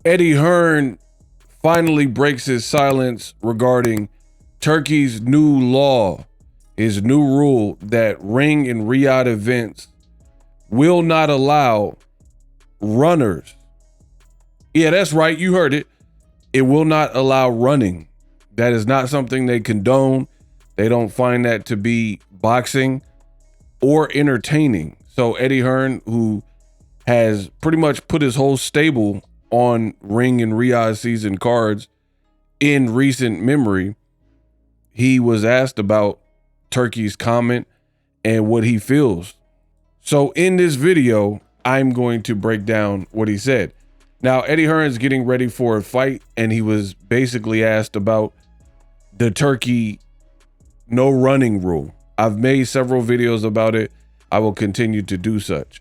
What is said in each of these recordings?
Eddie Hearn finally breaks his silence regarding Turkey's new law, his new rule that ring and Riyadh events will not allow runners. Yeah, that's right. You heard it. It will not allow running. That is not something they condone. They don't find that to be boxing or entertaining. So Eddie Hearn, who has pretty much put his whole stable on ring and Riyadh season cards in recent memory, he was asked about Turkey's comment and what he feels. So in this video, I'm going to break down what he said. Now, Eddie Hearn's getting ready for a fight, and he was basically asked about the Turkey no running rule. I've made several videos about it. I will continue to do such.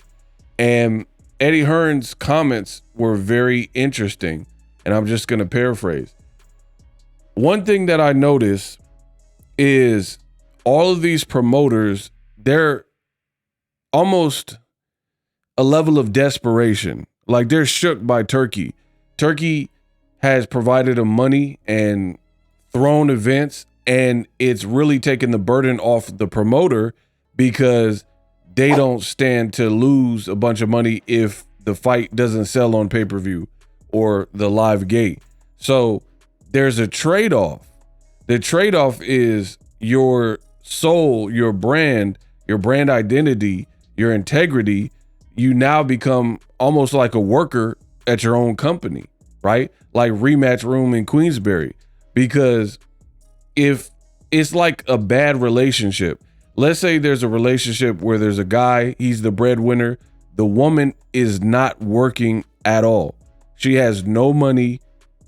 And Eddie Hearn's comments were very interesting, and I'm just going to paraphrase. One thing that I noticed is all of these promoters, they're almost a level of desperation. Like, they're shook by Turkey. Turkey has provided them money and thrown events, and it's really taken the burden off the promoter because they don't stand to lose a bunch of money if the fight doesn't sell on pay-per-view or the live gate. So there's a trade-off. The trade-off is your soul, your brand identity, your integrity. You now become almost like a worker at your own company, right? Like Rematch Room in Queensbury. Because if it's like a bad relationship, let's say there's a relationship where there's a guy, he's the breadwinner, the woman is not working at all. She has no money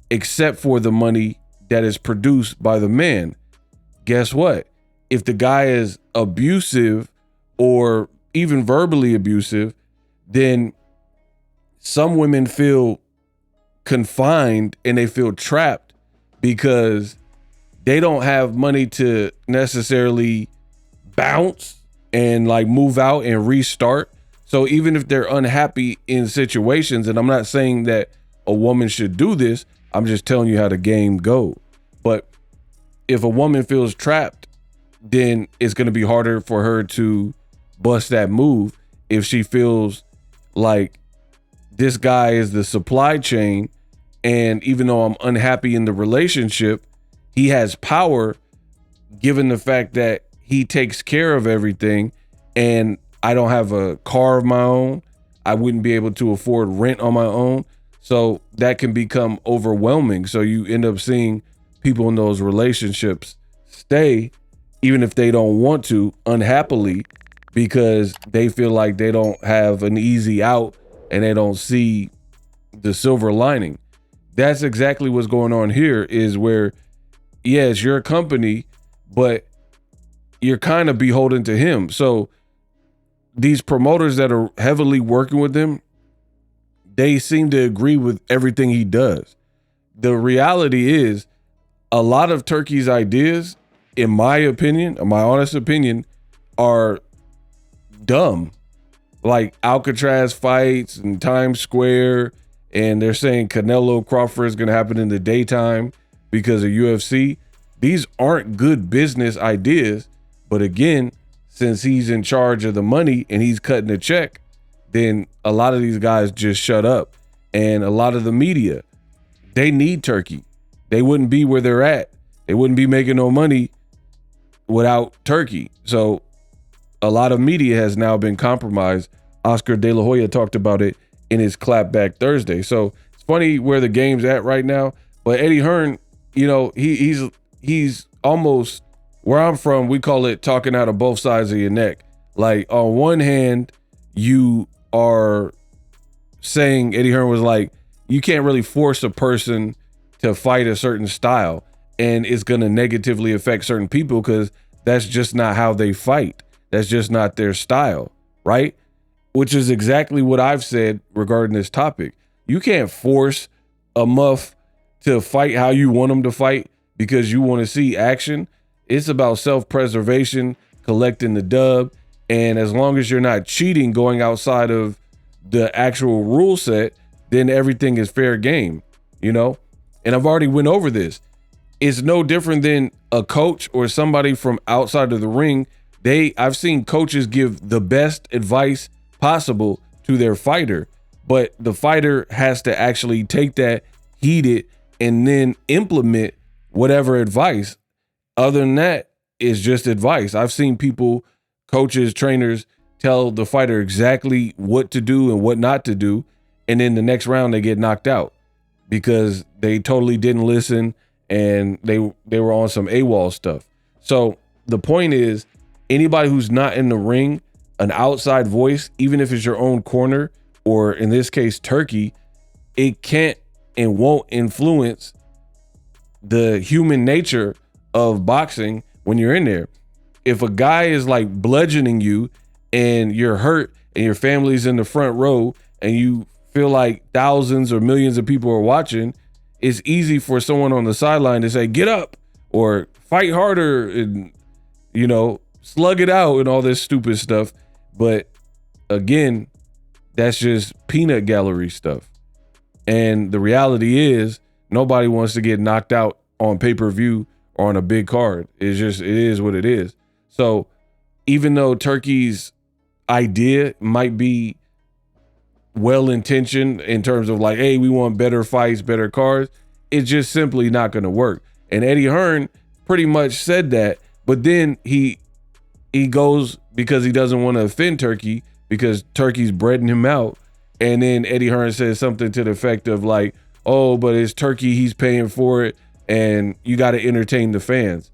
except for the money that is produced by the man. Guess what? If the guy is abusive or even verbally abusive, then some women feel confined and they feel trapped because they don't have money to necessarily bounce and like move out and restart. So even if they're unhappy in situations, and I'm not saying that a woman should do this, I'm just telling you how the game goes. But if a woman feels trapped, then it's going to be harder for her to bust that move if she feels like this guy is the supply chain, and even though I'm unhappy in the relationship, he has power given the fact that he takes care of everything, and I don't have a car of my own. I wouldn't be able to afford rent on my own. So that can become overwhelming. So you end up seeing people in those relationships stay, even if they don't want to, unhappily, because they feel like they don't have an easy out and they don't see the silver lining. That's exactly what's going on here, is where, yes, you're a company, but you're kind of beholden to him. So these promoters that are heavily working with him, they seem to agree with everything he does. The reality is, a lot of Turkey's ideas, in my opinion, in my honest opinion, are dumb. Like Alcatraz fights and Times Square, and they're saying Canelo Crawford is going to happen in the daytime because of UFC. These aren't good business ideas. But again, since he's in charge of the money and he's cutting the check, then a lot of these guys just shut up. And a lot of the media, they need Turkey. They wouldn't be where they're at. They wouldn't be making no money without Turkey. So a lot of media has now been compromised. Oscar De La Hoya talked about it in his Clapback Thursday. So it's funny where the game's at right now. But Eddie Hearn, you know, he's almost, where I'm from, we call it talking out of both sides of your neck. Like, on one hand, you are saying, Eddie Hearn was like, you can't really force a person to fight a certain style, and it's going to negatively affect certain people because that's just not how they fight. That's just not their style, right? Which is exactly what I've said regarding this topic. You can't force a muff to fight how you want them to fight because you want to see action. It's about self-preservation, collecting the dub. And as long as you're not cheating, going outside of the actual rule set, then everything is fair game, you know? And I've already went over this. It's no different than a coach or somebody from outside of the ring. I've seen coaches give the best advice possible to their fighter, but the fighter has to actually take that, heed it, and then implement whatever advice. Other than that, it's just advice. I've seen people, coaches, trainers, tell the fighter exactly what to do and what not to do, and then the next round they get knocked out because they totally didn't listen and they were on some AWOL stuff. So the point is, anybody who's not in the ring, an outside voice, even if it's your own corner, or in this case, Turki, it can't and won't influence the human nature of boxing when you're in there. If a guy is like bludgeoning you and you're hurt and your family's in the front row and you feel like thousands or millions of people are watching, it's easy for someone on the sideline to say, get up or fight harder and, you know, slug it out and all this stupid stuff. But again, that's just peanut gallery stuff. And the reality is nobody wants to get knocked out on pay-per-view or on a big card. It is what it is. So even though Turki's idea might be well-intentioned in terms of like, hey, we want better fights, better cards, it's just simply not going to work. And Eddie Hearn pretty much said that, but then he goes because he doesn't want to offend Turki because Turki's breading him out. And then Eddie Hearn says something to the effect of like, oh, but it's Turki, he's paying for it, and you got to entertain the fans.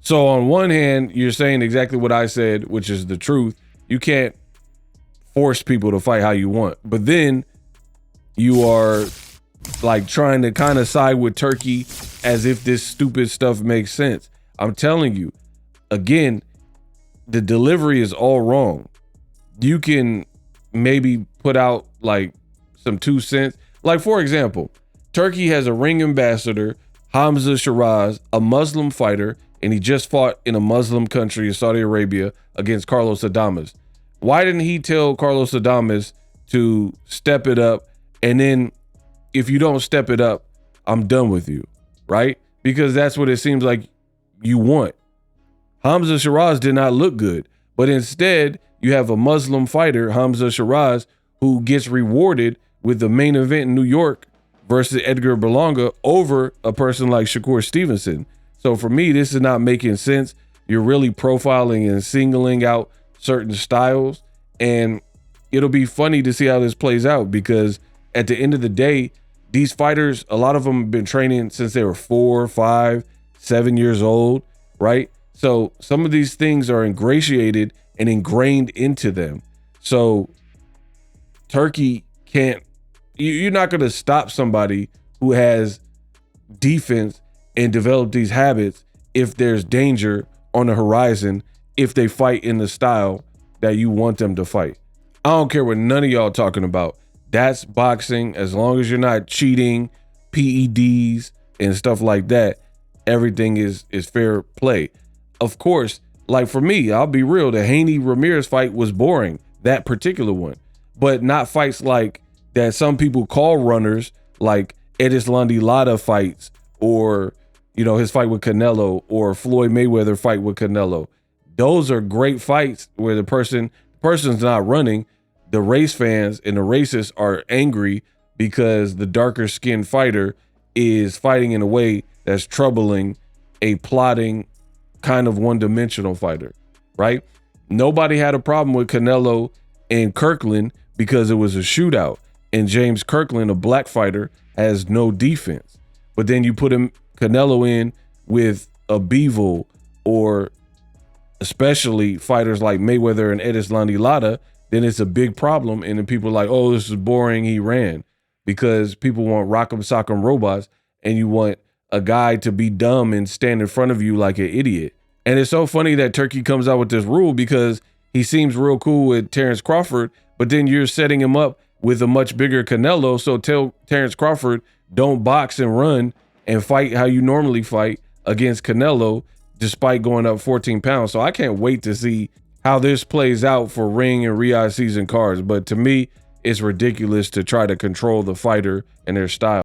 So on one hand, you're saying exactly what I said, which is the truth. You can't force people to fight how you want. But then you are like trying to kind of side with Turki as if this stupid stuff makes sense. I'm telling you, again, the delivery is all wrong. You can maybe put out like some 2 cents. Like, for example, Turki has a ring ambassador, Hamza Shiraz, a Muslim fighter, and he just fought in a Muslim country in Saudi Arabia against Carlos Adames. Why didn't he tell Carlos Adames to step it up? And then if you don't step it up, I'm done with you, right? Because that's what it seems like you want. Hamza Shiraz did not look good, but instead you have a Muslim fighter, Hamza Shiraz, who gets rewarded with the main event in New York versus Edgar Berlanga over a person like Shakur Stevenson. So for me, this is not making sense. You're really profiling and singling out certain styles, and it'll be funny to see how this plays out because at the end of the day, these fighters, a lot of them have been training since they were 4, 5, 7 years old, right? So some of these things are ingratiated and ingrained into them. So Turki can't, you're not going to stop somebody who has defense and develop these habits if there's danger on the horizon, if they fight in the style that you want them to fight. I don't care what none of y'all talking about. That's boxing. As long as you're not cheating, PEDs and stuff like that, everything is fair play. Of course, like for me, I'll be real, the Haney Ramirez fight was boring, that particular one, but not fights like that some people call runners, like Erislandy Lara fights, or you know, his fight with Canelo, or Floyd Mayweather fight with Canelo. Those are great fights where the person's not running. The race fans and the racists are angry because the darker skinned fighter is fighting in a way that's troubling a plotting kind of one-dimensional fighter, right? Nobody had a problem with Canelo and Kirkland because it was a shootout, and James Kirkland, a black fighter, has no defense. But then you put Canelo in with a Bivol, or especially fighters like Mayweather and Erislandy Lara, then it's a big problem. And then people are like, oh, this is boring, he ran. Because people want rock'em sock'em robots, and you want a guy to be dumb and stand in front of you like an idiot. And it's so funny that Turki comes out with this rule because he seems real cool with Terrence Crawford, but then you're setting him up with a much bigger Canelo. So tell Terrence Crawford, don't box and run and fight how you normally fight against Canelo, despite going up 14 pounds. So I can't wait to see how this plays out for Ring and Riyadh season cards. But to me, it's ridiculous to try to control the fighter and their style.